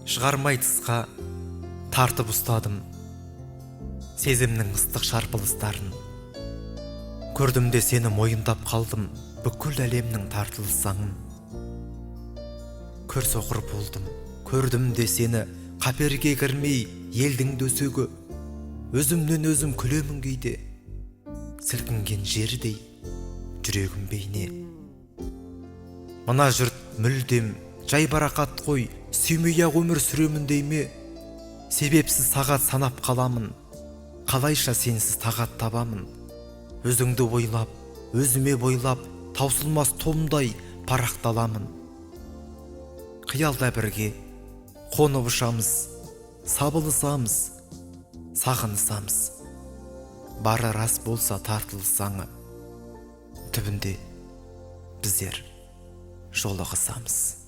шығармай тысқа тартып ұстадым сезімнің ыстық шарпылыстарын. Көрдім де сені мойындап қалдым, бүкіл әлемнің тартылыс заңын. Көр соқыр болдым, көрдім де сені қаперге кірмей елдің дөсегі. Өзімнен өзім күлемін кейде, сілкінген жердей жүрегім бейне. Мына жұрт мүлдем жайбарақат қой, сүймей-ақ өмір сүремін дей ме? Себепсіз сағат санап қаламын, қалайша сенсіз тағат табамын. Өзіңді ойлап, өзіме бойлап, таусылмас томдай парақталамын. Қиялда бірге қонып ұшамыз, сабылысамыз, сағынысамыз. Бары рас болса тартылыс заңы, түбінде біздер жолығысамыз.